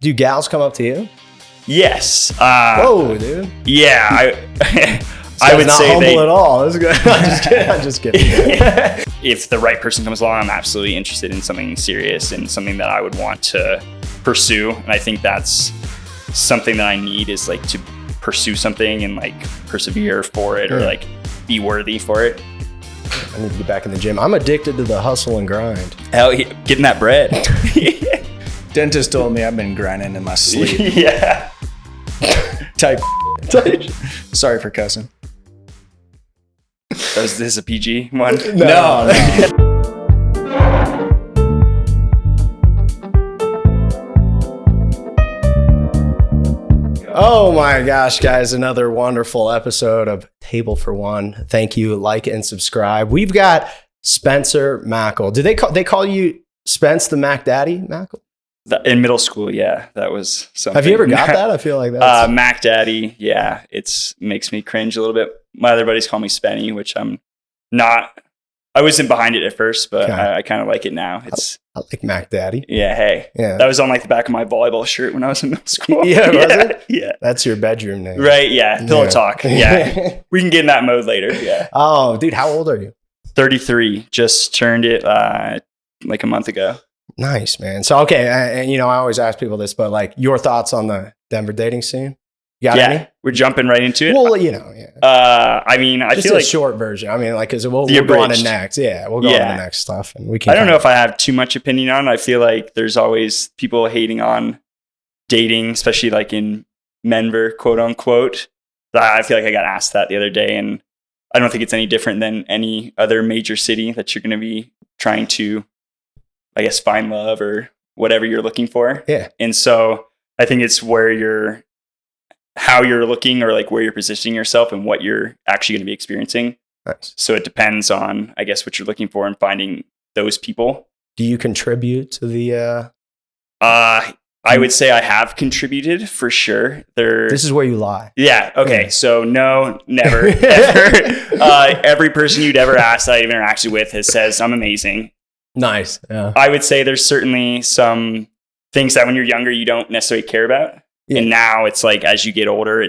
Do gals come up to you? Yes. Whoa, dude. Yeah. I would not say humble at all. That's good. I'm just kidding. If the right person comes along, I'm absolutely interested in something serious and something that I would want to pursue. And I think that's something that I need is like to pursue something and like persevere for it or like be worthy for it. I need to get back in the gym. I'm addicted to the hustle and grind. Hell, getting that bread. Dentist told me I've been grinding in my sleep. Yeah. Type. Sorry for cussing. Is this a PG one? No. Oh my gosh, guys, another wonderful episode of Table for One. Thank you, like and subscribe. We've got Spencer Mackle. Do they call you Spence the Mac Daddy, Mackle? In middle school, yeah, that was something. Have you ever got that? I feel like that's... Mac Daddy, yeah, makes me cringe a little bit. My other buddies call me Spenny, which I'm not. I wasn't behind it at first, but okay. I kind of like it now. I like Mac Daddy. Yeah, hey. Yeah. That was on like the back of my volleyball shirt when I was in middle school. Yeah, was it? Yeah. That's your bedroom name. Right, yeah. Pillow talk. Yeah. We can get in that mode later. Yeah. Oh, dude, how old are you? 33. Just turned it like a month ago. Nice, man. So, okay, and I always ask people this, but like your thoughts on the Denver dating scene? You got any? We're jumping right into it. Well, yeah. I mean, I just feel a like short version. I mean, like, because we'll go on to next. Yeah, we'll go on to the next stuff, and we can. I don't know if I have too much opinion on it. I feel like there's always people hating on dating, especially like in Denver, quote unquote. I feel like I got asked that the other day, and I don't think it's any different than any other major city that you're going to be trying to, I guess, find love or whatever you're looking for. Yeah. And so I think it's how you're looking or like where you're positioning yourself and what you're actually going to be experiencing. Nice. So it depends on, I guess, what you're looking for and finding those people. Do you contribute to the... I would say I have contributed for sure. This is where you lie. Yeah. Okay. Yeah. So no, never, ever. Every person you'd ever asked that I've interacted with says I'm amazing. Nice. Yeah. I would say there's certainly some things that when you're younger, you don't necessarily care about. Yeah. And now it's like, as you get older,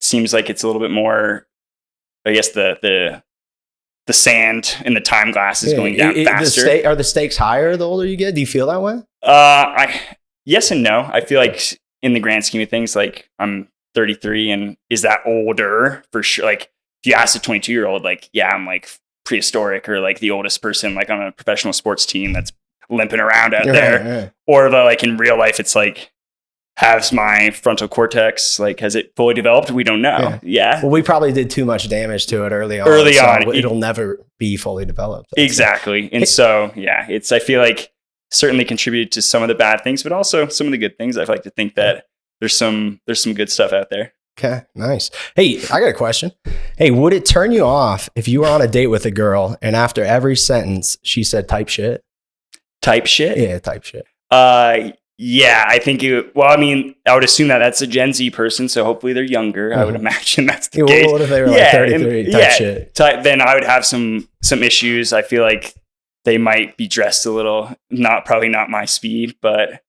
seems like it's a little bit more, I guess the sand in the time glass is going down faster. Are the stakes higher the older you get? Do you feel that way? Yes and no. I feel like in the grand scheme of things, like I'm 33 and is that older for sure? Like if you ask a 22-year-old, like, yeah, I'm like prehistoric or like the oldest person, like on a professional sports team that's limping around out there. Yeah. Or like in real life, it's like, has my frontal cortex, like, has it fully developed? We don't know. Yeah. Well, we probably did too much damage to it early on. It'll never be fully developed. Exactly. And so, yeah, I feel like certainly contributed to some of the bad things, but also some of the good things. I like to think that there's some good stuff out there. Okay, nice. Hey, I got a question. Hey, would it turn you off if you were on a date with a girl and after every sentence she said type shit? Type shit? Yeah, type shit. Yeah, I think I would assume that that's a Gen Z person, so hopefully they're younger. I would imagine that's the case. What if they were like 33 type shit? Then I would have some issues. I feel like they might be dressed a little, probably not my speed, but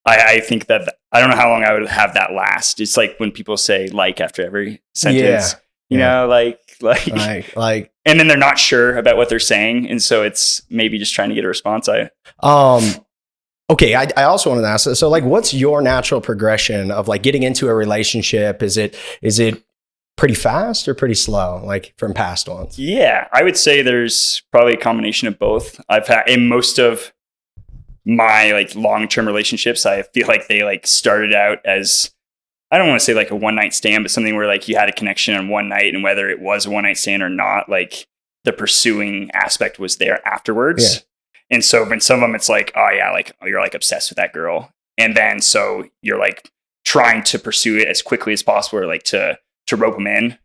I think that I don't know how long I would have that last. It's like when people say like after every sentence, you know, like, and then they're not sure about what they're saying. And so it's maybe just trying to get a response. Okay, I also wanted to ask, so like, what's your natural progression of like getting into a relationship? Is it pretty fast or pretty slow, like from past ones? Yeah, I would say there's probably a combination of both. I've had in most of my like long-term relationships, I feel like they like started out as, I don't want to say like a one-night stand, but something where like you had a connection on one night, and whether it was a one-night stand or not, like the pursuing aspect was there afterwards. Yeah. And so when some of them, it's like, oh yeah, like you're like obsessed with that girl. And then so you're like trying to pursue it as quickly as possible, or like to rope them in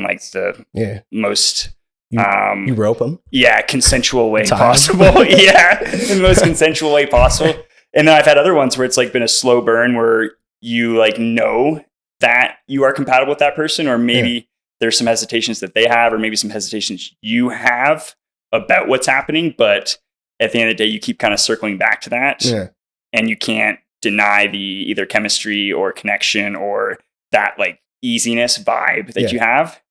like the most... You rope them? Yeah, consensual way possible. Yeah, in the most consensual way possible. And then I've had other ones where it's like been a slow burn where you like know that you are compatible with that person, or maybe there's some hesitations that they have, or maybe some hesitations you have about what's happening, but at the end of the day, you keep kind of circling back to that, and you can't deny the either chemistry or connection or that like easiness vibe that you have.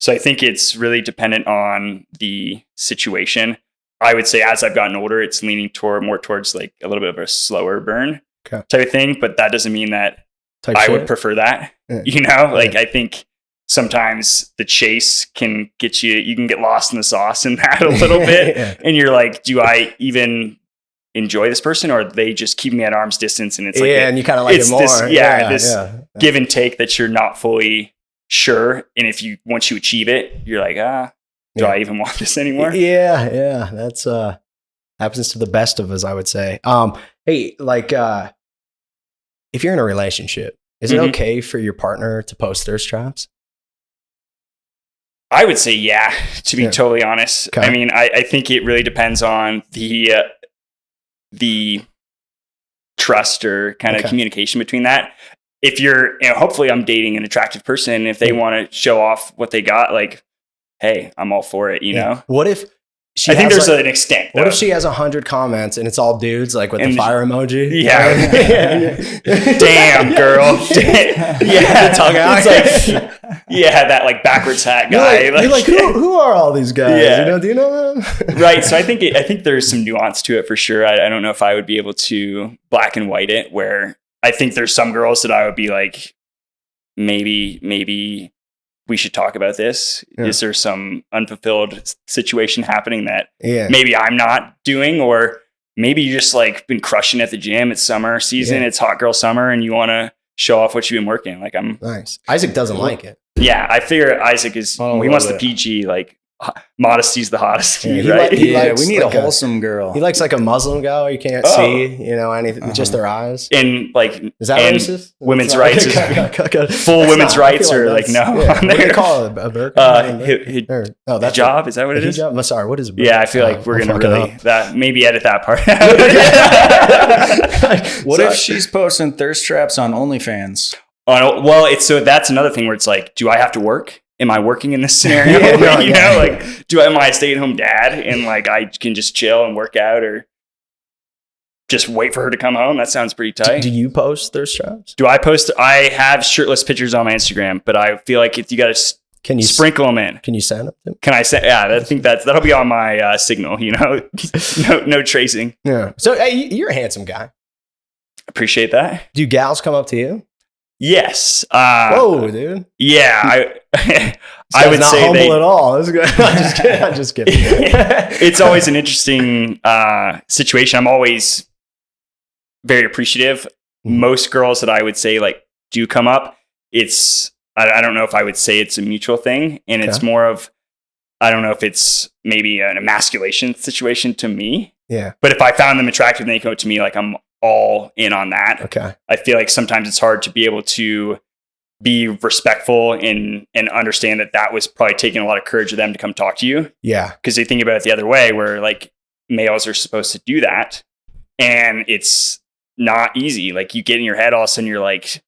So I think it's really dependent on the situation. I would say as I've gotten older, it's leaning more towards like a little bit of a slower burn type of thing. But that doesn't mean that I would prefer that. You know, like I think sometimes the chase can get you can get lost in the sauce in that a little bit. And you're like, do I even enjoy this person, or they just keep me at arm's distance? And it's like, and you kind of like it more. This give and take that you're not fully sure. And if once you achieve it, you're like, do I even want this anymore? Yeah. That's happens to the best of us, I would say. Hey, like if you're in a relationship, is it okay for your partner to post thirst traps? I would say, yeah, to be totally honest. Okay. I mean, I think it really depends on the trust or kind of communication between that. If you're, hopefully I'm dating an attractive person. If they want to show off what they got, like, hey, I'm all for it, you know? What if I think there's an extent. What if she has 100 comments and it's all dudes, like with the fire emoji? Yeah. Damn, girl. Yeah. Tongue out. It's like, that like backwards hat guy. You're like who are all these guys? Yeah. Do you know them? Right. So I think there's some nuance to it for sure. I don't know if I would be able to black and white it, where I think there's some girls that I would be like, maybe we should talk about this. Yeah. Is there some unfulfilled situation happening that maybe I'm not doing, or maybe you just like been crushing at the gym. It's summer season. It's hot girl summer, and you want to show off what you've been working. Like nice. Isaac doesn't like it. Yeah. I figure Isaac is, he wants the PG, like modesty's the hottest, yeah, right? We need a wholesome girl. He likes like a Muslim girl. You can't see, anything, just their eyes. And like, is that racist? Women's rights full women's rights, or like no. What do you call it? A burqa? That's hijab. Is that what it is? I'm sorry. What is? Yeah, I feel like we're gonna really maybe edit that part. What if she's posting thirst traps on OnlyFans? Well, that's another thing where it's like, do I have to work? Am I working in this scenario? Like, am I a stay-at-home dad and like I can just chill and work out, or just wait for her to come home? That sounds pretty tight. Do you post thirst traps? Do I post? I have shirtless pictures on my Instagram, but I feel like if you got to sprinkle them in. Can you send them? Can I send? Yeah, I think that'll be on my signal. No tracing. Yeah. So hey, you're a handsome guy. Appreciate that. Do gals come up to you? Yes. Whoa, dude. Yeah, I would not say humble at all. I'm just kidding. It's always an interesting situation. I'm always very appreciative. Most girls that I would say like do come up, I don't know if I would say it's a mutual thing, and it's more of, I don't know if it's maybe an emasculation situation to me. Yeah. But if I found them attractive and they come up to me, like I'm all in on that. Okay. I feel like sometimes it's hard to be able to be respectful and understand that was probably taking a lot of courage of them to come talk to you. Yeah. Because they think about it the other way, where like males are supposed to do that, and it's not easy. Like you get in your head, all of a sudden you're like,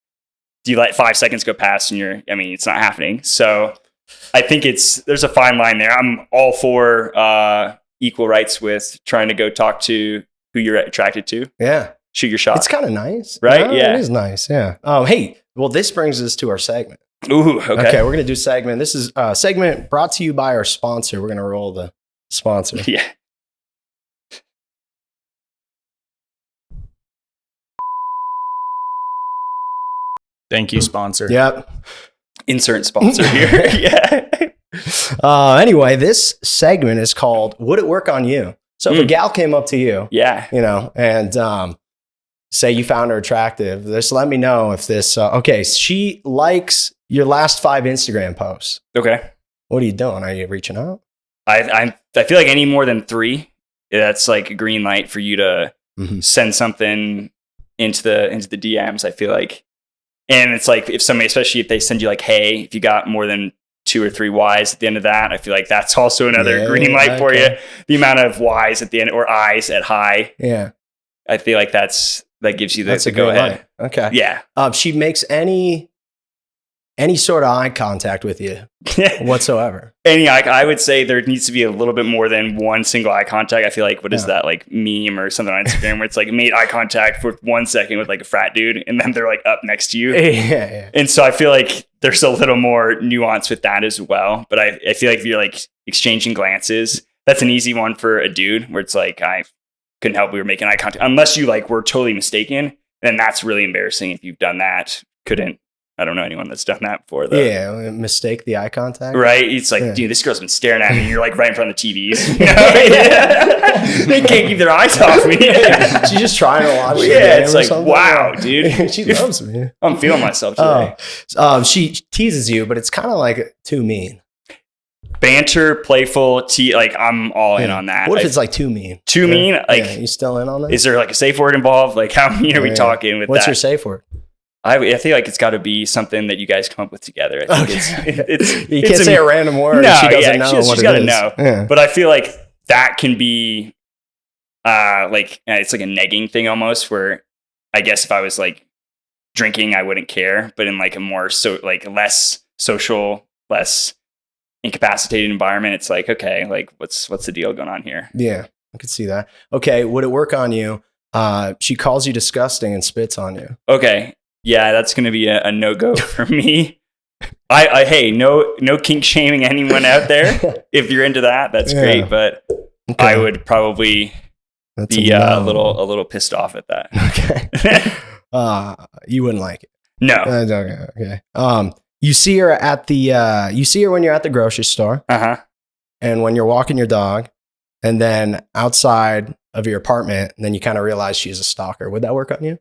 do you let 5 seconds go past and it's not happening. So I think there's a fine line there. I'm all for equal rights with trying to go talk to who you're attracted to. Yeah. Shoot your shot. It's kind of nice. Right? Yeah. It is nice. Yeah. Hey, well, this brings us to our segment. Ooh, okay. Okay, we're going to do segment. This is a segment brought to you by our sponsor. We're going to roll the sponsor. Yeah. Thank you, sponsor. Yep. Insert sponsor here. Yeah. Anyway, this segment is called Would It Work on You? So if a gal came up to you, and say you found her attractive, just let me know if this, she likes your last 5 Instagram posts. Okay. What are you doing? Are you reaching out? I feel like any more than 3, that's like a green light for you to send something into the DMs, I feel like. And it's like if somebody, especially if they send you like, hey, if you got more than 2 or 3 Y's at the end of that, I feel like that's also another green light for you. The amount of Y's at the end, or I's at high. Yeah. I feel like that gives you the go ahead. Okay. Yeah. She makes any any sort of eye contact with you whatsoever. I would say there needs to be a little bit more than one single eye contact. I feel like, what is that, like meme or something on Instagram where it's like made eye contact for 1 second with like a frat dude and then they're like up next to you. Yeah. And so I feel like there's a little more nuance with that as well. But I feel like if you're like exchanging glances, that's an easy one for a dude where it's like, I couldn't help we were making eye contact. Unless you like were totally mistaken, then that's really embarrassing if you've done that. I don't know anyone that's done that before, though. Yeah, mistake the eye contact. Right? It's like, dude, this girl's been staring at me. And you're like right in front of the TVs. You know? They can't keep their eyes off me. She's just trying to watch. Yeah, it's like, wow, dude. She loves me. I'm feeling myself today. She teases you, but it's kind of like too mean. Banter, playful, like I'm all in on that. What if it's like too mean? Too mean? Like, you still in on that? Is there like a safe word involved? Like, how mean are we talking with What's that? your safe word? I feel like it's got to be something that you guys come up with together. I think it's you can't say a random word. No, she doesn't know what she's it got to is. know. Yeah. But I feel like that can be like it's like a negging thing almost. Where I guess if I was like drinking, I wouldn't care. But in like a more less social, less incapacitated environment, it's like, okay, like what's the deal going on here? Yeah, I could see that. Okay, would it work on you? She calls you disgusting and spits on you. Okay. Yeah, that's going to be a no-go for me. Hey, no kink shaming anyone out there. If you're into that, that's great. But okay. I would probably be a little pissed off at that. Okay. You wouldn't like it. No. Okay. You see her when you're at the grocery store. Uh-huh. And when you're walking your dog, and then outside of your apartment, and then you kind of realize she's a stalker. Would that work on you?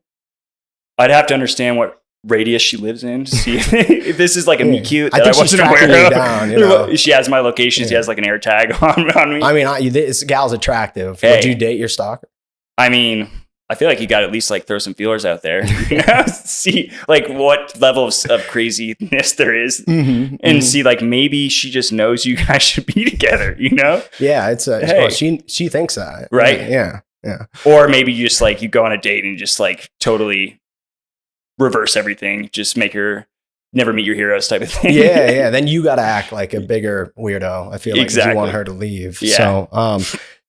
I'd have to understand what radius she lives in to see if this is like a meet cute that I wasn't aware of. Down, you know? She has my location. She has like an air tag on me. I mean, this gal's attractive. Hey. Would you date your stalker? I mean, I feel like you got to at least like throw some feelers out there, you know? See like what level of craziness there is, and see like maybe she just knows you guys should be together, you know? Yeah, she thinks that, right? Yeah. Or maybe you just like you go on a date and just like totally reverse everything, just make her never meet your heroes type of thing. Yeah. Then you got to act like a bigger weirdo. I feel like you want her to leave. Yeah. So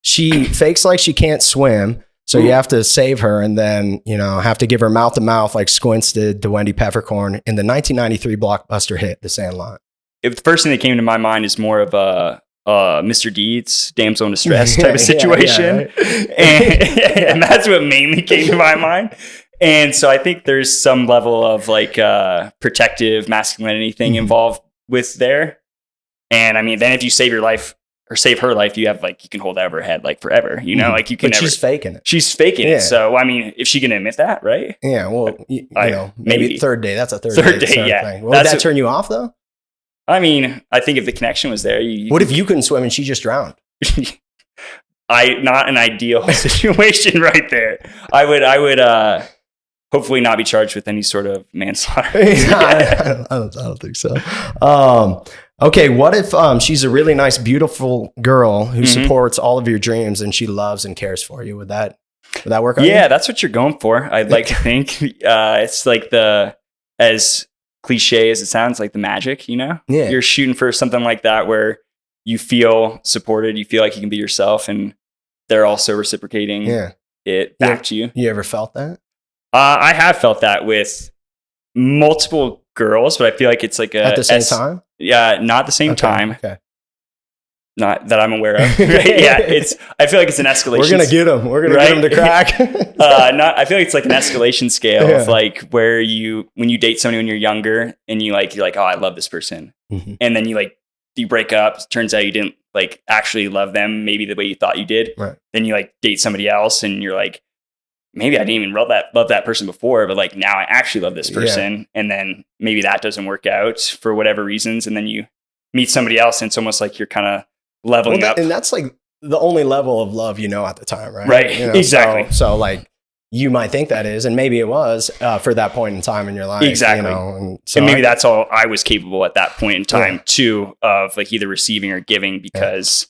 she fakes like she can't swim. So you have to save her and then, have to give her mouth to mouth like Squints did to Wendy Peppercorn in the 1993 blockbuster hit, The Sandlot. If the first thing that came to my mind is more of a Mr. Deeds, damsel in distress type of situation. And that's what mainly came to my mind. And so I think there's some level of like protective masculinity thing involved with there. And I mean, then if you save your life or save her life, you have like, you can hold that over her head like forever, like you can But she's faking it. She's faking it. So, I mean, if she can admit that, right? Yeah. Well, maybe third date. That's a third date. Yeah. Thing. Would that turn you off though? I mean, I think if the connection was there, what if you couldn't swim and she just drowned? Not an ideal situation right there. I would hopefully not be charged with any sort of manslaughter. I don't think so. Okay, what if she's a really nice, beautiful girl who supports all of your dreams and she loves and cares for you? Would that work on you? Yeah, that's what you're going for. I'd like to think. It's like as cliche as it sounds, like the magic, Yeah. You're shooting for something like that where you feel supported, you feel like you can be yourself, and they're also reciprocating it back to you. You ever felt that? I have felt that with multiple girls, but I feel like it's like at the same time. Yeah, not the same time. Okay. Not that I'm aware of. Right? Yeah, I feel like it's an escalation. We're gonna get them. We're gonna get them to crack. I feel like it's like an escalation scale of like where when you date somebody when you're younger and you're like, oh, I love this person, and then you break up. It turns out you didn't like actually love them maybe the way you thought you did. Right. Then you like date somebody else and you're like, maybe I didn't even love that person before, but like now I actually love this person. Yeah. And then maybe that doesn't work out for whatever reasons. And then you meet somebody else and it's almost like you're kind of leveling up. And that's like the only level of love at the time, right? Right. Exactly. So like you might think that is, and maybe it was for that point in time in your life. Exactly. And maybe that's all I was capable at that point in time too, of like either receiving or giving because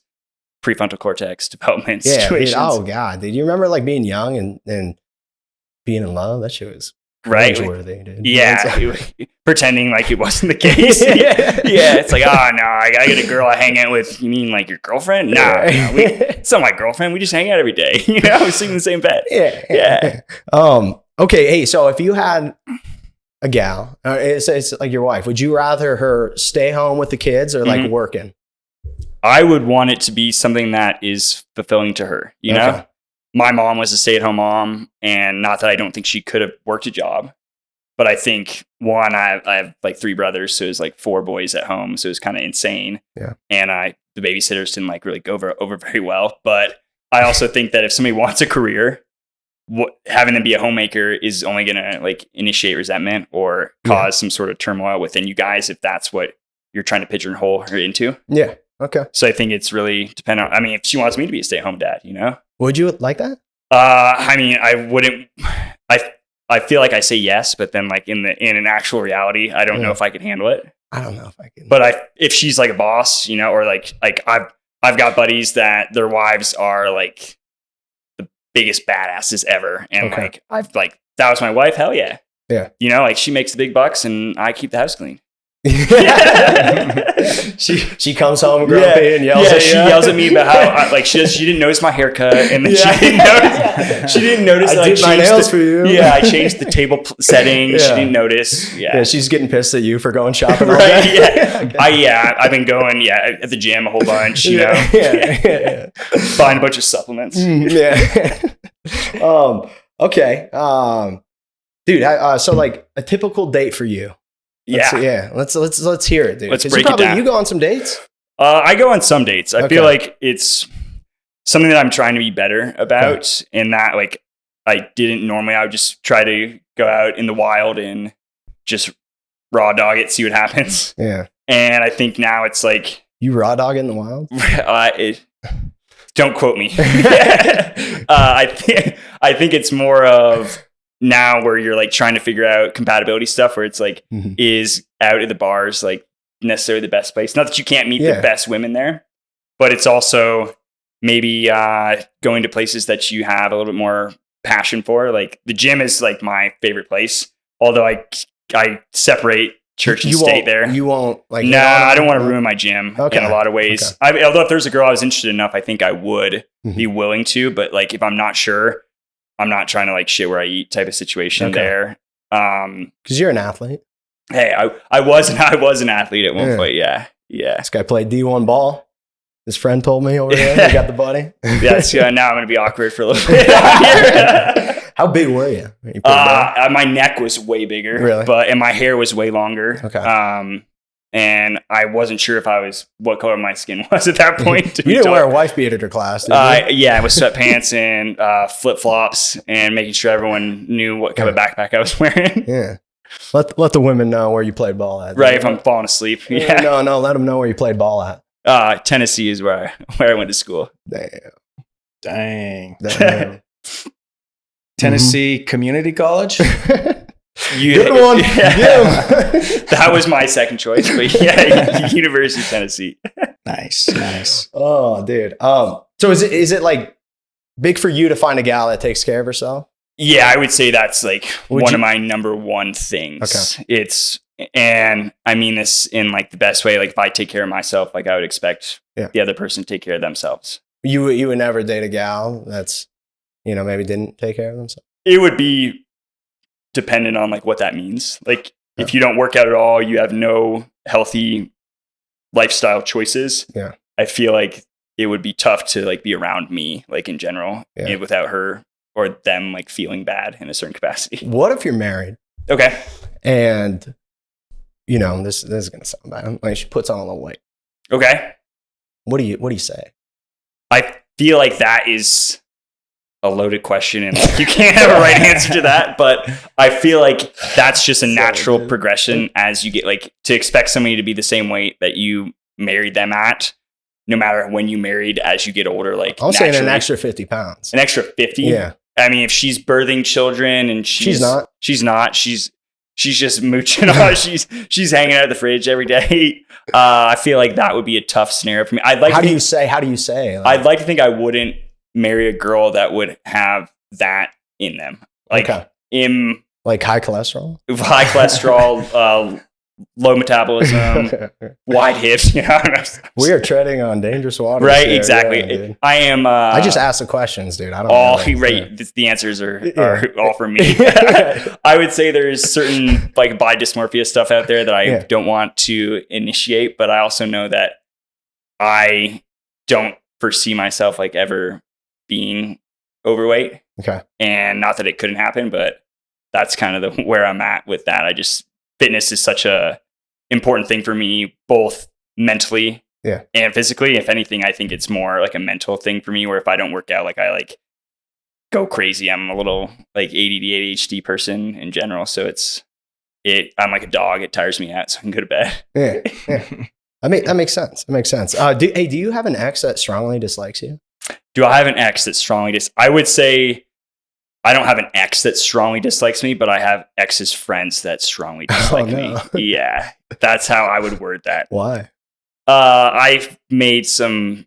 prefrontal cortex development situations. Dude, oh God. Did you remember like being young and being in love? That shit was right. worthy, dude. Yeah. pretending like it wasn't the case. Yeah, it's like, oh no, I gotta get a girl I hang out with. You mean like your girlfriend? Nah, it's not my girlfriend. We just hang out every day. You know, we sleep in the same bed. Yeah. Okay. Hey, so if you had a gal, it's like your wife, would you rather her stay home with the kids or like working? I would want it to be something that is fulfilling to her. You know, my mom was a stay-at-home mom, and not that I don't think she could have worked a job. But I think I have like 3 brothers, so it was like 4 boys at home, so it was kind of insane. Yeah, and the babysitters didn't like really go over very well. But I also think that if somebody wants a career, having them be a homemaker is only gonna like initiate resentment or cause some sort of turmoil within you guys if that's what you're trying to pigeonhole her into. Yeah. Okay. So I think it's really dependent on. I mean, if she wants me to be a stay-at-home dad, you know, would you like that? I mean, I wouldn't. I feel like I say yes, but then like in an actual reality, I don't know if I could handle it. I don't know if I can. But if she's like a boss, you know, or like I've got buddies that their wives are like the biggest badasses ever, and like I've like that was my wife. Hell yeah, yeah. You know, like she makes the big bucks, and I keep the house clean. she comes home grumpy and yells at she yells at me about how like she didn't notice my haircut, and then she didn't notice I did my nails for you. Yeah, I changed the table setting. She didn't notice. Yeah, she's getting pissed at you for going shopping all day. I've been going at the gym a whole bunch. You know, buying a bunch of supplements. Okay. Dude, so like a typical date for you. Let's hear it, dude. Let's break it down. You go on some dates? I go on some dates. I feel like it's something that I'm trying to be better about, and that like I didn't normally. I would just try to go out in the wild and just raw dog it, see what happens. Yeah. And I think now it's like you raw dog it in the wild. Don't quote me. I think it's more of now where you're like trying to figure out compatibility stuff where it's like, is out at the bars like necessarily the best place? Not that you can't meet the best women there, but it's also maybe going to places that you have a little bit more passion for. Like the gym is like my favorite place, although I separate church and state there. You won't like. No, I don't want to ruin my gym in a lot of ways. Although if there's a girl I was interested enough, I think I would be willing to. But like if I'm not sure, I'm not trying to like shit where I eat type of situation there. Because you're an athlete. Hey, I was an athlete at one point. Yeah. This guy played D1 ball. His friend told me over there. He got the buddy. Now I'm going to be awkward for a little bit. How big were you? My neck was way bigger, really? And my hair was way longer. Okay. And I wasn't sure what color my skin was at that point. You didn't wear a wife beater to class, did you? Yeah, with sweatpants and flip flops, and making sure everyone knew what kind of backpack I was wearing. Yeah. Let the women know where you played ball at. Right, if I'm falling asleep. Yeah. No, let them know where you played ball at. Tennessee is where I went to school. Dang. Tennessee Community College? Good one. That was my second choice, but University of Tennessee. Nice. Oh, dude. So is it like big for you to find a gal that takes care of herself? Yeah, I would say that's like one of my number one things. Okay. And I mean this in like the best way. Like if I take care of myself, like I would expect the other person to take care of themselves. You would never date a gal that's, maybe didn't take care of themselves? It would be dependent on like what that means. Like if you don't work out at all, you have no healthy lifestyle choices. Yeah. I feel like it would be tough to like be around me, like in general, without her or them like feeling bad in a certain capacity. What if you're married? Okay. And this is gonna sound bad. Like she puts on a little weight. Okay. What do you say? I feel like that is a loaded question, and like, you can't have a right answer to that. But I feel like that's just a natural progression as you get like to expect somebody to be the same weight that you married them at, no matter when you married. As you get older, like I'm saying an extra 50 pounds. An extra 50. Yeah. I mean, if she's birthing children and she's not. She's just mooching on. She's hanging out of the fridge every day. I feel like that would be a tough scenario for me. How do you say? Like, I'd like to think I wouldn't marry a girl that would have that in them. Like in Like high cholesterol? High cholesterol, low metabolism, wide hips. You know, We are treading on dangerous waters. right? Here. Exactly. Yeah, I am. I just asked the questions, dude. I don't all know. right. The answers are all from me. I would say there's certain like body dysmorphia stuff out there that I don't want to initiate, but I also know that I don't foresee myself like ever being overweight. Okay. And not that it couldn't happen, but that's kind of where I'm at with that. Fitness is such a important thing for me, both mentally and physically. If anything, I think it's more like a mental thing for me, where if I don't work out, like I like go crazy. I'm a little like ADD, ADHD person in general. So I'm like a dog. It tires me out, so I can go to bed. Yeah. That makes sense. It makes sense. Do you have an ex that strongly dislikes you? Do I have an ex that strongly I would say I don't have an ex that strongly dislikes me, but I have ex's friends that strongly dislike me. Yeah, that's how I would word that. Why? I've made some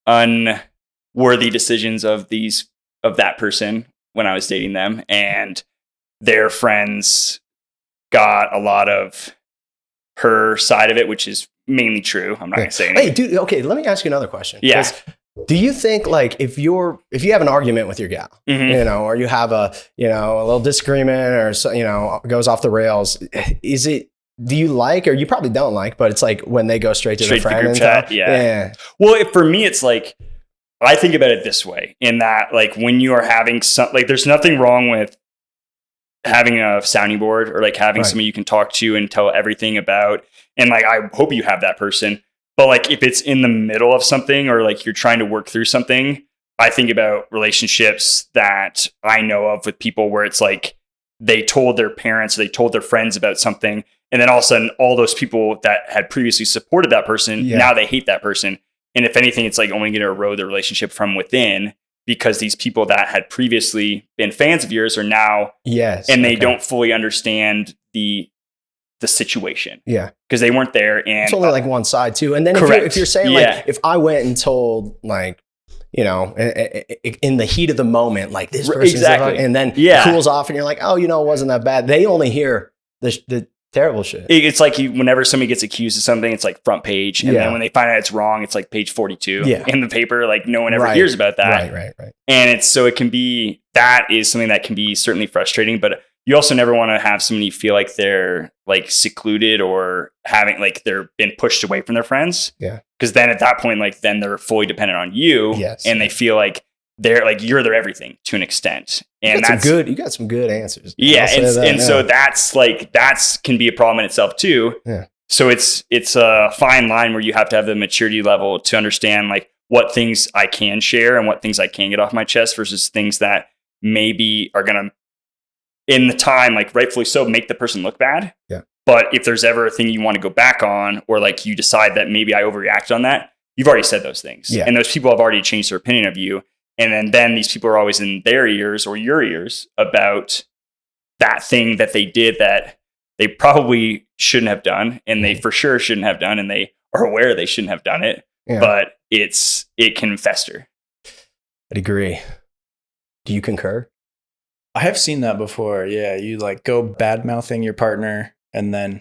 unworthy decisions of that person when I was dating them, and their friends got a lot of her side of it, which is mainly true. I'm not going to say anything. Hey, dude. Okay, let me ask you another question. Yeah. Do you think like if you have an argument with your gal, you know, or you have a little disagreement or so, goes off the rails, do you like, or you probably don't like, but it's like when they go straight to the friend group chat? Yeah. Well, for me, it's like, I think about it this way, in that like when you are having there's nothing wrong with having a sounding board or like having somebody you can talk to and tell everything about. And like, I hope you have that person. But like if it's in the middle of something or like you're trying to work through something, I think about relationships that I know of with people where it's like they told their parents, or they told their friends about something. And then all of a sudden, all those people that had previously supported that person, now they hate that person. And if anything, it's like only going to erode the relationship from within, because these people that had previously been fans of yours are now, and they don't fully understand the situation. Yeah. Because they weren't there. And it's only like one side too. And then if you're saying like, if I went and told like, in the heat of the moment, like this person, and then it cools off and you're like, oh, it wasn't that bad. They only hear the terrible shit. It's like whenever somebody gets accused of something, it's like front page. And then when they find out it's wrong, it's like page 42 in the paper. Like no one ever hears about that. Right. And that is something that can be certainly frustrating, but you also never want to have somebody feel like they're like secluded or having like they're been pushed away from their friends. Yeah. Because then at that point, like then they're fully dependent on you. Yes. And they feel like they're like you're their everything to an extent. And you got some good answers. Yeah. So that's can be a problem in itself too. Yeah. So it's a fine line where you have to have the maturity level to understand like what things I can share and what things I can get off my chest versus things that maybe are going to, in the time, like rightfully so, make the person look bad. Yeah. But if there's ever a thing you want to go back on, or like you decide that maybe I overreacted on that, you've already said those things. Yeah. And those people have already changed their opinion of you. And then these people are always in their ears or your ears about that thing that they did that they probably shouldn't have done. And they for sure shouldn't have done. And they are aware they shouldn't have done it. Yeah. But it can fester. I'd agree. Do you concur? I have seen that before. Yeah. You like go bad mouthing your partner and then,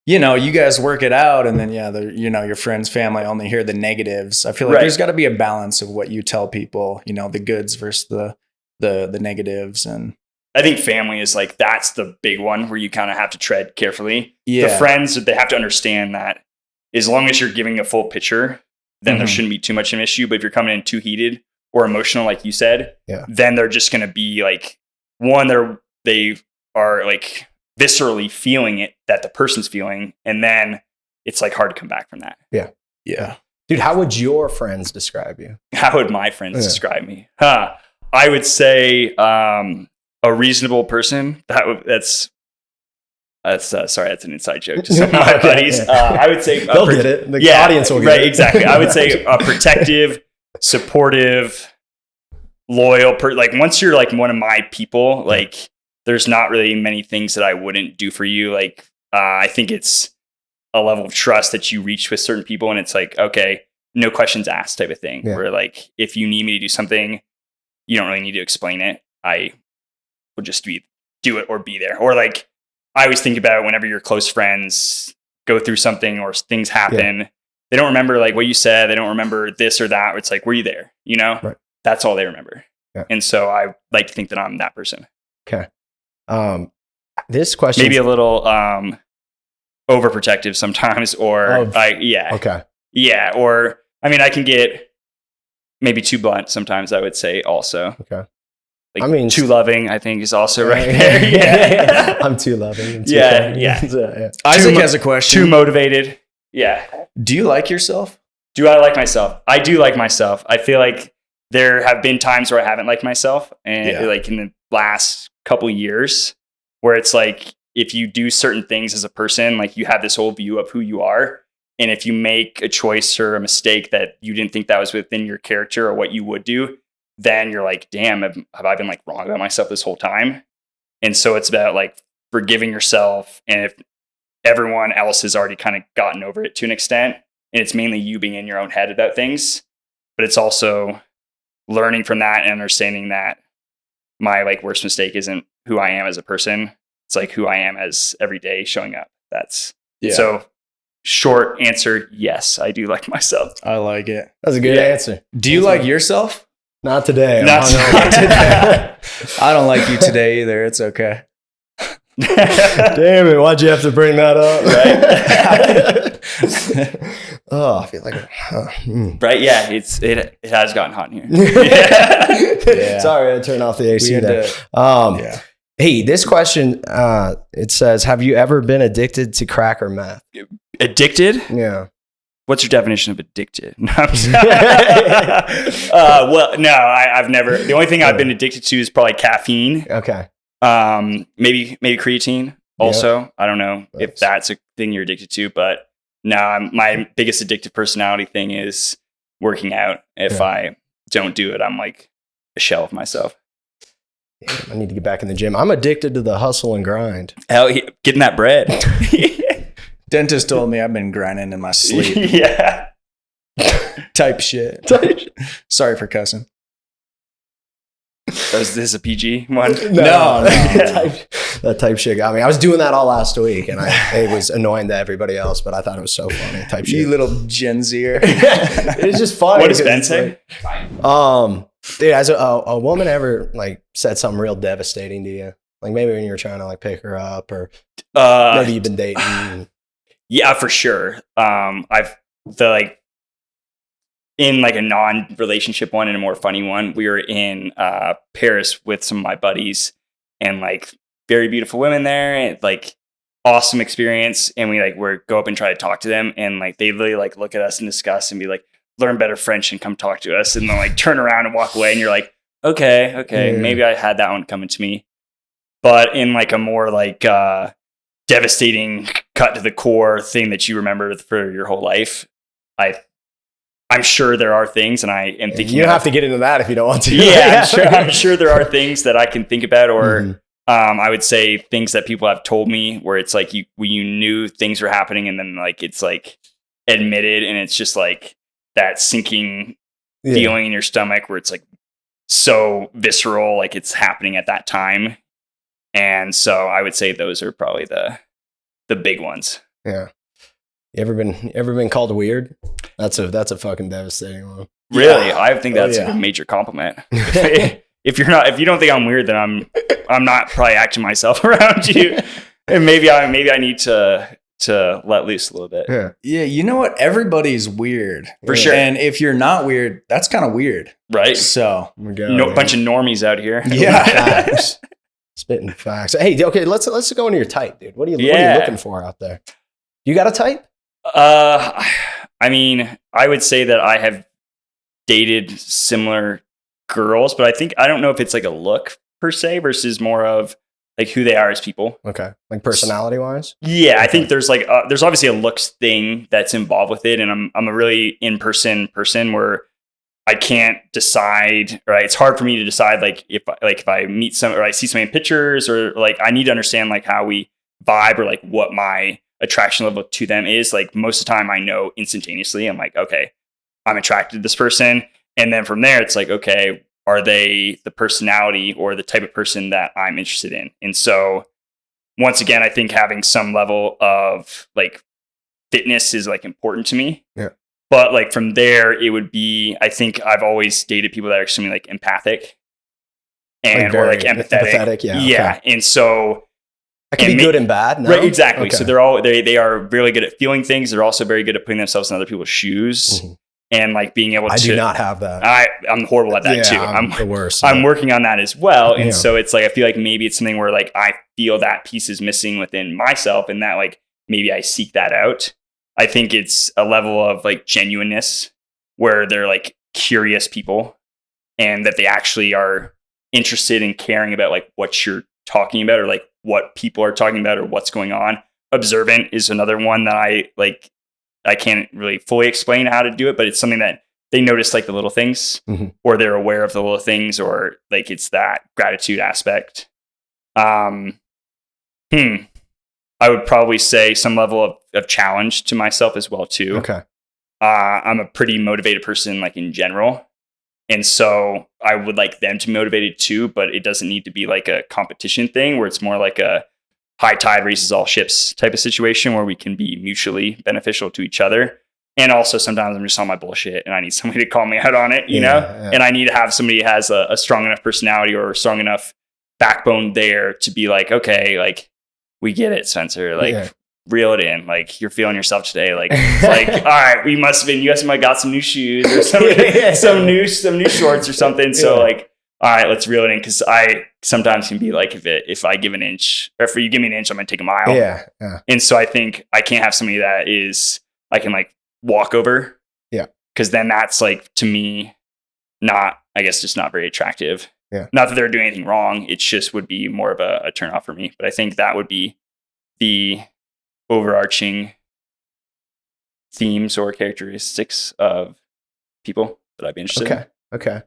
you guys work it out. And then, your friends, family only hear the negatives. I feel like there's got to be a balance of what you tell people, the goods versus the negatives. And I think family is like, that's the big one where you kind of have to tread carefully. Yeah. The friends, they have to understand that as long as you're giving a full picture, then there shouldn't be too much of an issue. But if you're coming in too heated or emotional, like you said, then they're just going to be like, they are like viscerally feeling it that the person's feeling. And then it's like hard to come back from that. Yeah. Yeah. Dude, how would your friends describe you? How would my friends describe me? I would say a reasonable person. That's sorry, that's an inside joke to some of my buddies. I would say they'll get it. The audience will get it. Exactly. I would say a protective, supportive, loyal like once you're like one of my people, like there's not really many things that I wouldn't do for you. Like I think it's a level of trust that you reach with certain people, and it's like, okay, no questions asked type of thing. Where like if you need me to do something, you don't really need to explain it. I would just be do it or be there. Or like, I always think about whenever your close friends go through something or things happen, they don't remember like what you said. They don't remember this or that. It's like, were you there? You know, that's all they remember. Yeah. And so I like to think that I'm that person. Okay. This question, maybe a little overprotective sometimes, or Okay. Yeah. Or, I mean, I can get maybe too blunt sometimes, I would say also. Okay. Like, I mean, too loving, I think, is also right there. Yeah. I'm too loving. I'm too yeah. Isaac has a question. Too motivated. Yeah. Do you like yourself? Do I like myself? I do like myself. I feel like there have been times where I haven't liked myself, and like in the last couple years, where it's like, if you do certain things as a person, like you have this whole view of who you are. And if you make a choice or a mistake that you didn't think that was within your character or what you would do, then you're like, damn, have I been like wrong about myself this whole time? And so it's about like forgiving yourself. And if everyone else has already kind of gotten over it to an extent, and it's mainly you being in your own head about things, but it's also learning from that and understanding that my like worst mistake isn't who I am as a person. It's like who I am as every day showing up. So short answer, yes, I do like myself. I like it. That's a good answer. Do you like yourself? Not today. Not today. I don't like you today either. It's okay. Damn it. Why'd you have to bring that up? Right? Oh, I feel like right. Yeah. It has gotten hot in here. Yeah. Sorry, I turned off the AC there. Hey, this question, it says, have you ever been addicted to crack or meth? Addicted? Yeah. What's your definition of addicted? No, well, no, I've never. The only thing I've been addicted to is probably caffeine. Okay. Maybe creatine also. Yep. I don't know if that's a thing you're addicted to, but no, my biggest addictive personality thing is working out. If I don't do it, I'm like a shell of myself. I need to get back in the gym. I'm addicted to the hustle and grind. Hell, getting that bread. Dentist told me I've been grinding in my sleep. Yeah. Type shit. Sorry for cussing. Was this a PG one? No. That type shit got me. I was doing that all last week, and it was annoying to everybody else, but I thought it was so funny. Type shit. You little Gen Zer. It's just funny. What does Ben say? Dude, has a woman ever like said something real devastating to you? Like maybe when you were trying to like pick her up, or maybe you've been dating. Yeah, for sure. In like a non-relationship one and a more funny one, we were in Paris with some of my buddies, and like very beautiful women there, and like awesome experience. And we like go up and try to talk to them, and like they literally like look at us in disgust and be like, learn better French and come talk to us, and then like turn around and walk away, and you're like, okay, maybe I had that one coming to me. But in like a more like devastating, cut to the core thing that you remember for your whole life, I'm sure there are things, and I am thinking. You don't have to get into that if you don't want to. Yeah, I'm sure there are things that I can think about, or I would say things that people have told me where it's like you knew things were happening, and then like it's like admitted, and it's just like that sinking feeling in your stomach where it's like so visceral, like it's happening at that time. And so I would say those are probably the big ones. Yeah. You ever been called weird? That's a fucking devastating one. Really? Yeah. I think that's a major compliment. If you don't think I'm weird, then I'm not probably acting myself around you. And maybe I need to let loose a little bit. Yeah. You know what? Everybody's weird. For sure. And if you're not weird, that's kind of weird. Right. So bunch of normies out here. Yeah. Spitting facts. Hey, okay, let's go into your type, dude. What are you looking for out there? You got a type? I mean, I would say that I have dated similar girls, but I don't know if it's like a look per se versus more of like who they are as people. Okay. Like personality wise? Yeah. I think there's like, there's obviously a looks thing that's involved with it. And I'm a really in-person person where I can't decide, right? It's hard for me to decide like if I meet some, or I see somebody in pictures, or like I need to understand like how we vibe, or like what my attraction level to them is. Like most of the time I know instantaneously. I'm like, okay, I'm attracted to this person. And then from there, it's like, okay, are they the personality or the type of person that I'm interested in? And so once again, I think having some level of like fitness is like important to me. Yeah. But like from there, it would be, I think I've always dated people that are extremely like empathic and or like empathetic. Yeah. Okay. And so that can be good and bad. No? Right. Exactly. Okay. So they are really good at feeling things. They're also very good at putting themselves in other people's shoes. Mm-hmm. And like being able to, I do not have that. I'm horrible at that too. I'm the worst. I'm working on that as well. And so it's like, I feel like maybe it's something where like, I feel that piece is missing within myself and that like, maybe I seek that out. I think it's a level of like genuineness where they're like curious people and that they actually are interested in caring about like what you're talking about or like what people are talking about or what's going on. Observant is another one that I can't really fully explain how to do it, but it's something that they notice like the little things or they're aware of the little things or like it's that gratitude aspect. I would probably say some level of challenge to myself as well too. Okay. I'm a pretty motivated person like in general. And so I would like them to be motivated too, but it doesn't need to be like a competition thing where it's more like a high tide raises all ships type of situation where we can be mutually beneficial to each other. And also sometimes I'm just on my bullshit and I need somebody to call me out on it, you know? Yeah. And I need to have somebody who has a strong enough personality or a strong enough backbone there to be like, okay, like we get it, Spencer, like reel it in. Like you're feeling yourself today. Like, it's like, all right, you must have got some new shoes or some new shorts or something. So like, all right, let's reel it in. Cause I sometimes can be like, if I give an inch or if you give me an inch, I'm going to take a mile. Yeah. And so I think I can't have somebody that I can like walk over. Yeah. Cause then that's like, to me, just not very attractive. Yeah. Not that they're doing anything wrong. It just would be more of a turn off for me. But I think that would be the overarching themes or characteristics of people that I'd be interested in. Okay.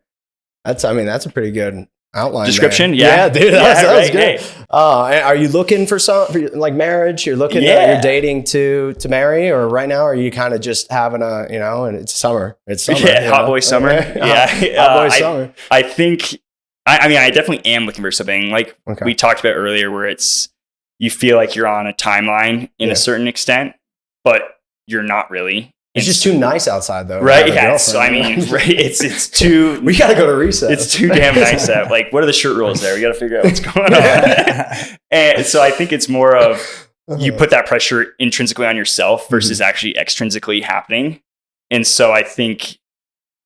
That's a pretty good outline description. There. Yeah, dude, that was good. Hey. Are you looking for like marriage? You're looking you're dating to marry, or right now are you kind of just having and it's summer. Yeah, hot boy summer. Hot boy summer. I think I definitely am looking for something like we talked about earlier where it's you feel like you're on a timeline in a certain extent, but you're not really. It's just too nice outside, though. Right? Yeah. So right? It's too. We got to go to recess. It's too damn nice out. Like, what are the shirt rules there? We got to figure out what's going on. And so I think it's more of you put that pressure intrinsically on yourself versus actually extrinsically happening. And so I think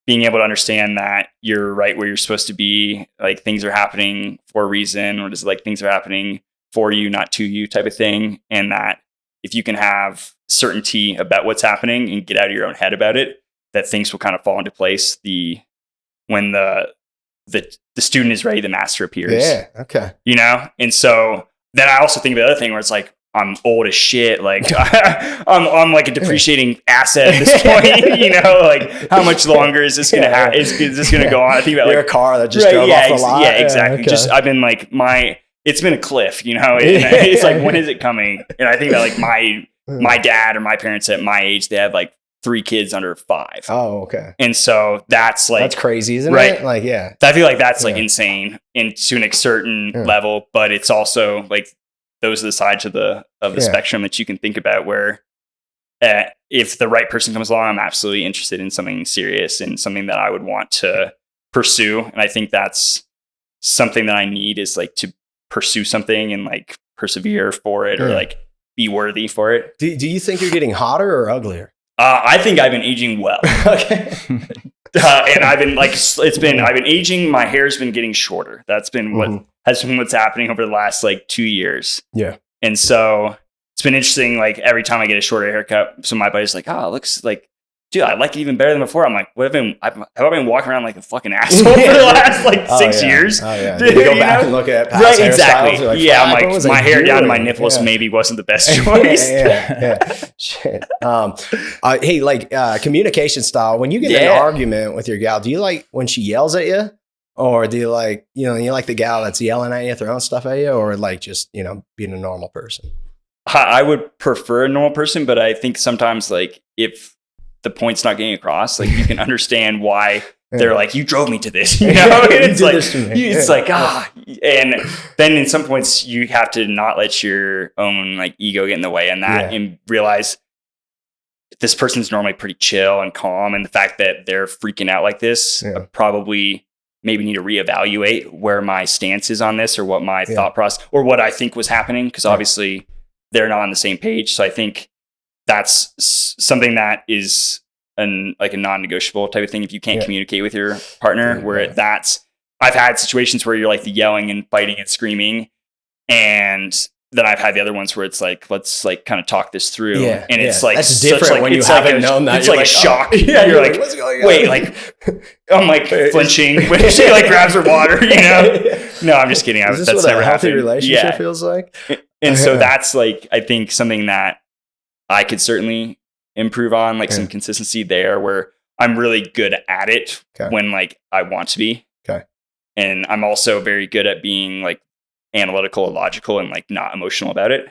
being able to understand that you're right where you're supposed to be, like things are happening for a reason, or just like things are happening for you, not to you type of thing. And that if you can have certainty about what's happening and get out of your own head about it, that things will kind of fall into place. When the student is ready, the master appears. Yeah. Okay. And so then I also think of the other thing where it's like, I'm old as shit. Like I'm like a depreciating asset at this point, like how much longer is this going to is this going to go on? I think about like a car that just drove off the lot. Yeah, exactly. Just, I've been like it's been a cliff, it's like, when is it coming? And I think that like my dad or my parents at my age, they had like 3 kids under 5. Oh, okay. And so that's crazy, isn't it? Like, yeah. I feel like that's like insane to a certain level, but it's also like, those are the sides of the spectrum that you can think about where if the right person comes along, I'm absolutely interested in something serious and something that I would want to pursue. And I think that's something that I need is like to pursue something and like persevere for it or like be worthy for it. Do you think you're getting hotter or uglier? I think I've been aging well. Okay. And I've been like, I've been aging. My hair's been getting shorter. That's been what's happening over the last like 2 years. Yeah. And so it's been interesting. Like every time I get a shorter haircut, so my buddy's like, oh, it looks like, dude, I like it even better than before. I'm like, have I been walking around like a fucking asshole for the last like 6 years? Oh yeah. Dude, you go back and look at past exactly. Like, yeah. I'm like, my hair down to my nipples maybe wasn't the best choice. Shit. Hey, like communication style. When you get in an argument with your gal, do you like when she yells at you? Or do you like, you like the gal that's yelling at you, throwing stuff at you, or like just, being a normal person? I would prefer a normal person, but I think sometimes like if the point's not getting across, like you can understand why they're like, you drove me to this, you know? It's like, and then in some points you have to not let your own like ego get in the way and that, and realize this person's normally pretty chill and calm. And the fact that they're freaking out like this, I probably maybe need to reevaluate where my stance is on this, or what my thought process, or what I think was happening. Cause obviously they're not on the same page. So I think that's something that is like a non-negotiable type of thing. If you can't communicate with your partner, I've had situations where you're like the yelling and fighting and screaming, and then I've had the other ones where it's like, let's like kind of talk this through. And it's like, that's different when you haven't known that. It's like a shock. You're like, what's going on? Wait, like, I'm like flinching when she like grabs her water, you know? No, I'm just kidding. Is this what a healthy relationship feels like? And so that's like, I think something that I could certainly improve on, like some consistency there, where I'm really good at it when like I want to be. And I'm also very good at being like analytical and logical and like not emotional about it.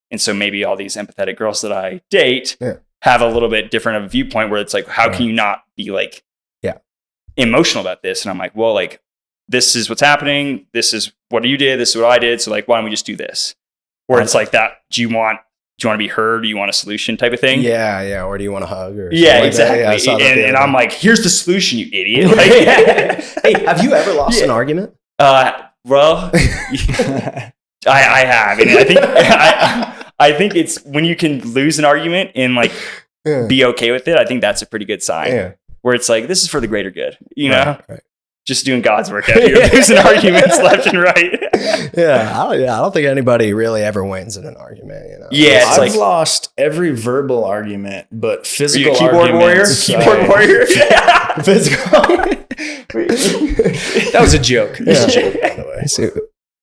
And so maybe all these empathetic girls that I date have a little bit different of a viewpoint, where it's like, how can you not be like emotional about this? And I'm like, well, like, this is what's happening. This is what you did. This is what I did. So like, why don't we just do this? Where it's like that. Do you want to be heard? Do you want a solution type of thing? Yeah. Or do you want a hug? Or exactly. And I'm like, here's the solution, you idiot. Like, hey, have you ever lost an argument? Well, I have. And I think it's when you can lose an argument and like be okay with it. I think that's a pretty good sign where it's like, this is for the greater good, you know? Right. Just doing God's work out here, losing arguments left and right. I don't think anybody really ever wins in an argument. You know? Yeah, I've lost every verbal argument, but physical keyboard arguments. Keyboard warrior. Physical. That was a joke. It was a joke, by the way.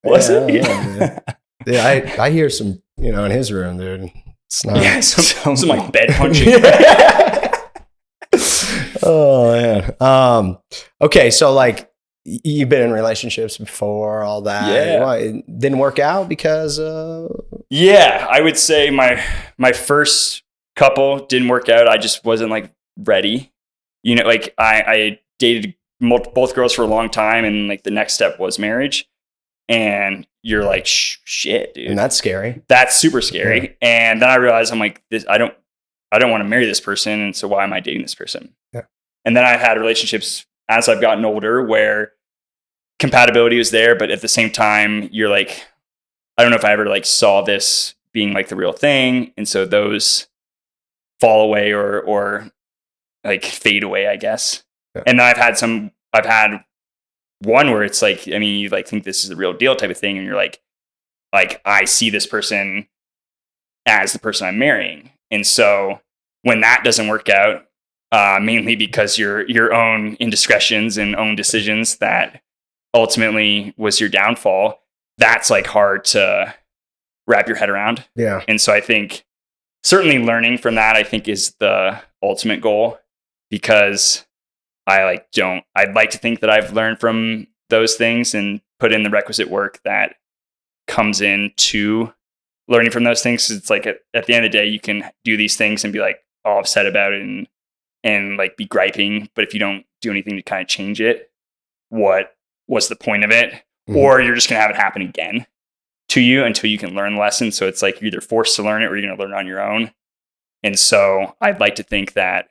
Was it? Yeah, I hear some, in his room, dude. It's not. Yeah, some like bed punching. Oh man. Okay, so like you've been in relationships before, all that. Yeah. Why, it didn't work out because Yeah, I would say my first couple didn't work out. I just wasn't like ready. Like I dated both girls for a long time, and like the next step was marriage. And you're like, shit, dude. And that's scary. That's super scary. Yeah. And then I realized I'm like, I don't want to marry this person. And so why am I dating this person? Yeah. And then I've had relationships as I've gotten older where compatibility was there, but at the same time, you're like, I don't know if I ever like saw this being like the real thing. And so those fall away or like fade away, I guess. Yeah. And then I've had one where it's like, I mean, you like think this is the real deal type of thing. And you're like, I see this person as the person I'm marrying. And so when that doesn't work out, mainly because your own indiscretions and own decisions that ultimately was your downfall, that's like hard to wrap your head around. Yeah. And so I think certainly learning from that, I think, is the ultimate goal, because I'd like to think that I've learned from those things and put in the requisite work that comes into learning from those things. It's like at the end of the day, you can do these things and be like all upset about it and like be griping. But if you don't do anything to kind of change it, what was the point of it? Mm-hmm. Or you're just going to have it happen again to you until you can learn the lesson. So it's like you're either forced to learn it or you're going to learn it on your own. And so I'd like to think that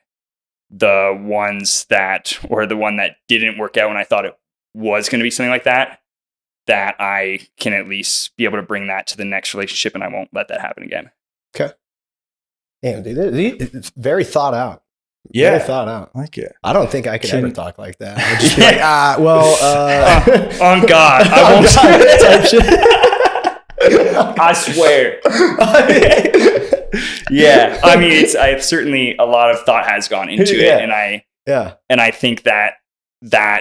the one that didn't work out when I thought it was going to be something like that I can at least be able to bring that to the next relationship, and I won't let that happen again. Okay. Damn, dude, it's very thought out. Yeah. Very thought out. I like it. I don't think I could ever talk like that. I'd just be like, on God, I won't type shit. I swear. Yeah. I mean, I've certainly, a lot of thought has gone into it, and I think that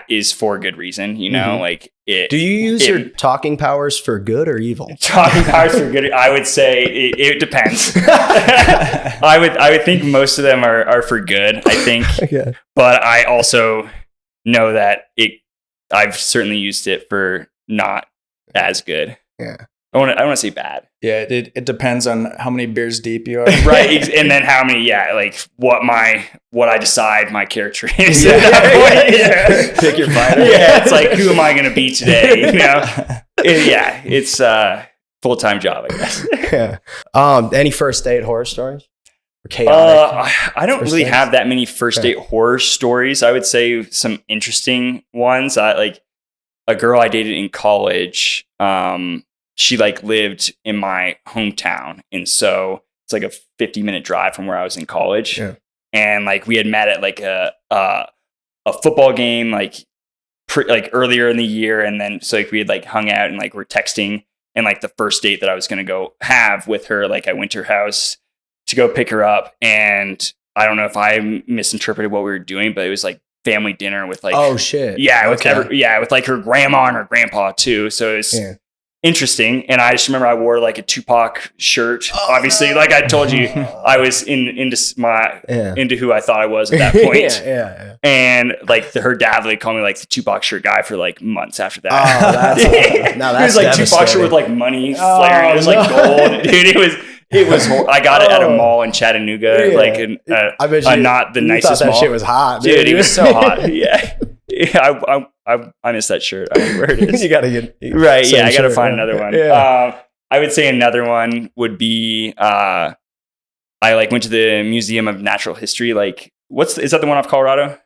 is for good reason, mm-hmm. like it. Do you use your talking powers for good or evil? Talking powers for good, I would say it depends. I would think most of them are for good, I think. Yeah. But I also know that I've certainly used it for not as good. Yeah. I want to say bad. Yeah, it depends on how many beers deep you are. Right. And then how many, like what I decide my character is Yeah. at that point. Yeah. Pick your fighter. Yeah. It's like, who am I going to be today? You know? Yeah. It's a full-time job, I guess. Yeah. Any first date horror stories? Or chaotic? I don't really have that many first date horror stories. I would say some interesting ones. Like a girl I dated in college, she like lived in my hometown. And so it's like a 50-minute drive from where I was in college. Yeah. And like we had met at like a football game, like earlier in the year. And then so like we had like hung out and like we're texting. And like the first date that I was going to go have with her, like I went to her house to go pick her up. And I don't know if I misinterpreted what we were doing, but it was like family dinner with like, oh shit. Yeah. With like her grandma and her grandpa too. So it's interesting. And I just remember I wore like a Tupac shirt. Obviously, like I told you, I was into who I thought I was at that point. Yeah. And like her dad like called me like the Tupac shirt guy for like months after that. Oh, that's it was like Tupac shirt with like money flaring. It was like gold, dude. It was. I got it at a mall in Chattanooga, like I bet you, not the nicest that mall. Shit was hot, dude. It was so hot. Yeah. I miss that shirt. I don't know where it is. You gotta get right. Yeah, I gotta find another one. Yeah. I would say another one would be I like went to the Museum of Natural History. Like, is that the one off Colorado?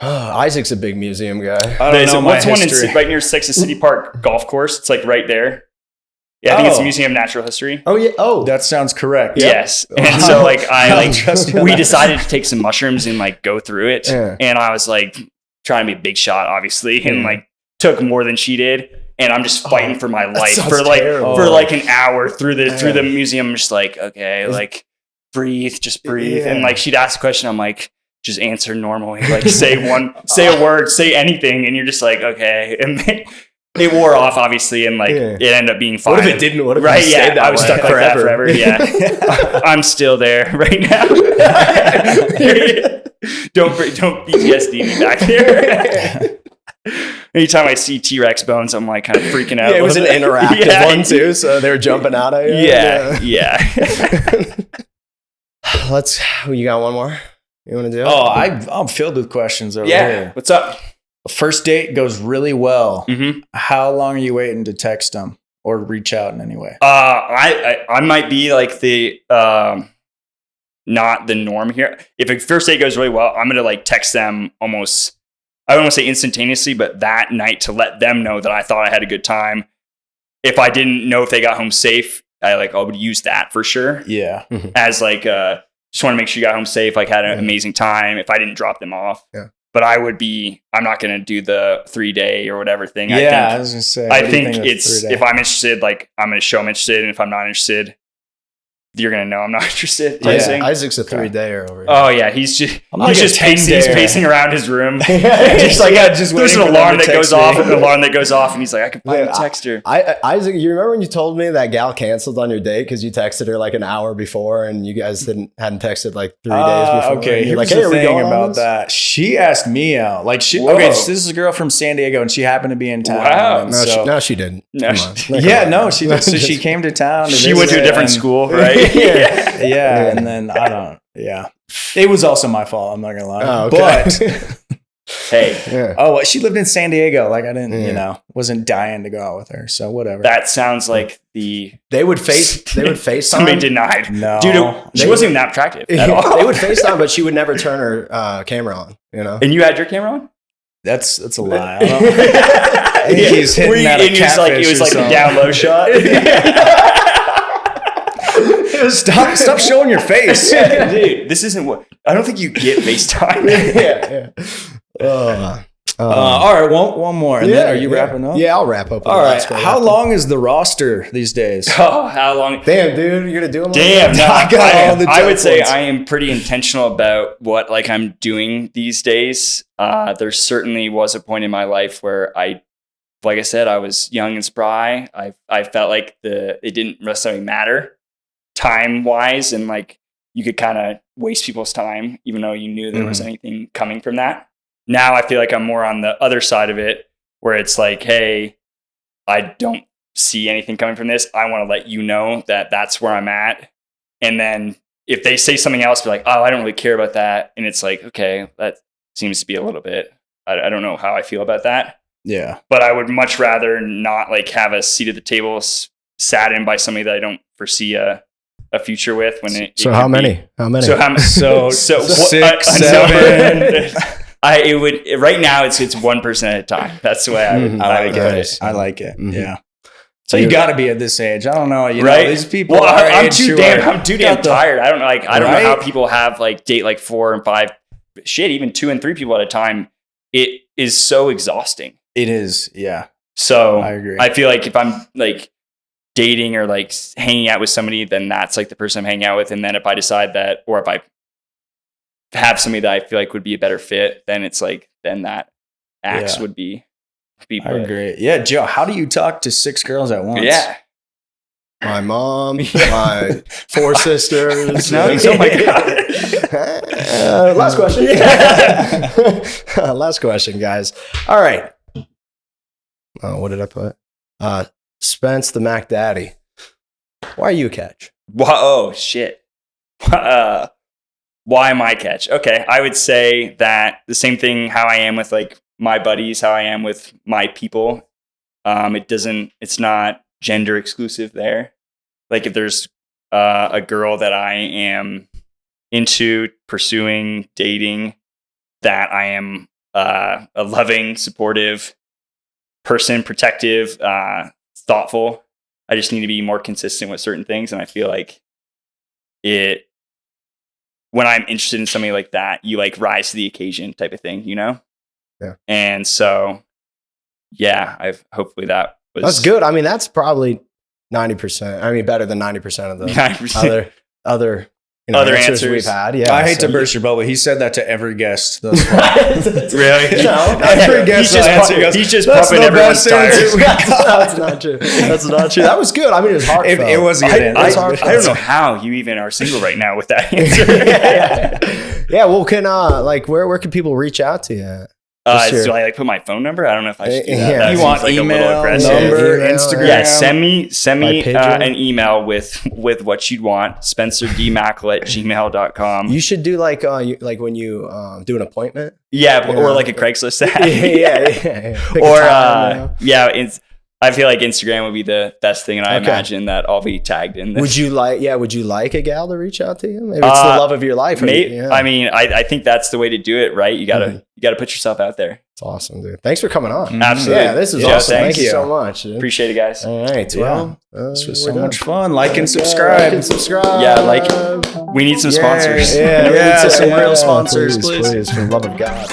Isaac's a big museum guy. I don't know what's one right near Texas City Park Golf Course? It's like right there. Yeah, I think it's the Museum of Natural History. Oh yeah. Oh, that sounds correct. Yes. And so like we decided to take some mushrooms and like go through it. Yeah. And I was like trying to be a big shot, obviously, and like took more than she did. And I'm just fighting for my life for like an hour through the museum. I'm just like, okay, like breathe, just breathe. And like she'd ask a question, I'm like, just answer normally. Like say a word, say anything, and you're just like, okay. And then it wore off, obviously, and like it ended up being fine. What if it didn't? What if right? You Yeah, that I was stuck like that forever. Yeah, I'm still there right now. Don't PTSD me back there. Anytime I see T-Rex bones, I'm like kind of freaking out. Yeah, it was an interactive one too, so they were jumping out at you. Yeah. You got one more? You want to do? Oh, I'm filled with questions over here. What's up? First date goes really well. Mm-hmm. How long are you waiting to text them or reach out in any way? I might be like the not the norm here. If a first date goes really well, I'm gonna like text them almost. I don't want to say instantaneously, but that night to let them know that I thought I had a good time. If I didn't know if they got home safe, I would use that for sure. Yeah. As like just want to make sure you got home safe. Like had an amazing time. If I didn't drop them off. Yeah. But I'm not going to do the 3-day or whatever thing. I was going to say. I think it's, if I'm interested, like I'm going to show I'm interested. And if I'm not interested, you're going to know I'm not interested. Isaac's a 3-dayer over here. Oh yeah. He's pacing around his room. There's an alarm that goes off and he's like, I can finally text her. Isaac, you remember when you told me that gal canceled on your date because you texted her like an hour before and you guys hadn't texted like 3 days before? Okay, here's the thing about that. She asked me out. Like so this is a girl from San Diego and she happened to be in town. Wow. No, she didn't. She did. So she came to town. She went to a different school, right? Yeah. And then it was also my fault. I'm not gonna lie. Oh, okay. But hey, she lived in San Diego. Like I didn't, wasn't dying to go out with her. So whatever. That sounds like they would FaceTime. Somebody denied. No, dude, she wasn't even that attractive at all. They would FaceTime, but she would never turn her camera on. You know. And you had your camera on? That's a lie. I think he's hitting that it was like a down low shot. Stop showing your face. Dude, this isn't what I don't think you get FaceTime. All right, one more. And then are you wrapping up? Yeah, I'll wrap up. All right. How long is the roster these days? Oh, how long? Damn, dude, you're gonna do them. Damn, I would say I am pretty intentional about what I'm doing these days. There certainly was a point in my life where like I said, I was young and spry. I felt like it didn't necessarily matter time wise, and like you could kind of waste people's time, even though you knew there was anything coming from that. Now I feel like I'm more on the other side of it, where it's like, hey, I don't see anything coming from this. I want to let you know that that's where I'm at. And then if they say something else, be like, oh, I don't really care about that. And it's like, okay, that seems to be a little bit, I don't know how I feel about that. Yeah. But I would much rather not like have a seat at the table sat in by somebody that I don't foresee a future with. When it So how many? Be, how many? So 6, 7. It would right now. It's one person at a time. That's the way I would. I like put it. I like it. Mm-hmm. Yeah. So you got to be at this age. I don't know. You right? know, these people. Well, are I'm age too who damn. are- I'm too damn tired. I don't know. Like I don't know Right? how people have like date like 4 and 5. Shit, even 2 and 3 people at a time. It is so exhausting. It is. Yeah. So I agree. I feel like if I'm like dating or like hanging out with somebody, then that's like the person I'm hanging out with. And then if I decide that, or if I have somebody that I feel like would be a better fit, then it's like, then that axe would be I put. agree. Yeah, Joe, how do you talk to 6 girls at once? Yeah. My mom, my 4 sisters. Oh my God. Last question. Last question, guys. All right. Oh, what did I put? Spence the Mac Daddy. Why are you a catch? Oh, shit. Why am I catch? Okay. I would say that the same thing how I am with like my buddies, how I am with my people. It's not gender exclusive there. Like if there's a girl that I am into pursuing, dating, that I am a loving, supportive person, protective, thoughtful. I just need to be more consistent with certain things. And I feel like when I'm interested in somebody like that, you like rise to the occasion type of thing, you know? Yeah. And so, yeah, hopefully that was. That's good. I mean, that's probably 90%. I mean, better than 90% of the 90%. other Other answers answers. we've had. Yeah. I hate to burst your bubble. He said that to every guest thus far. Really? No. Every guest He's just pumping everyone's tires. That's not true. That's not true. That was good. I mean, it was heartfelt. It was a good answer. It was heartfelt. I don't know how you even are single right now with that answer. Yeah. Well, where can people reach out to you? Do I like put my phone number? I don't know if I should do that. Yeah. That You seems want like a little email, aggressive. number, Email, Instagram? Yeah, send me pigeon? an email with what you'd want. SpencerDMackle@gmail.com. You should do like when you do an appointment. Yeah, You or know. like a Craigslist ad. Yeah. Pick a Or time, you know. I feel like Instagram would be the best thing, and I Okay. imagine that I'll be tagged in this. Would you like a gal to reach out to you? Maybe it's the love of your life. Yeah. I mean, I think that's the way to do it, right? You gotta put yourself out there. It's awesome, dude. Thanks for coming on. Absolutely. Yeah, this is Yeah, awesome. Thank thanks. you so much, dude. Appreciate it, guys. All right. Well, This was we're so done. much fun. Like and Yeah, subscribe. like and subscribe. Yeah, we need some sponsors. Yeah, Yeah, we need some real sponsors, please. For the love of God.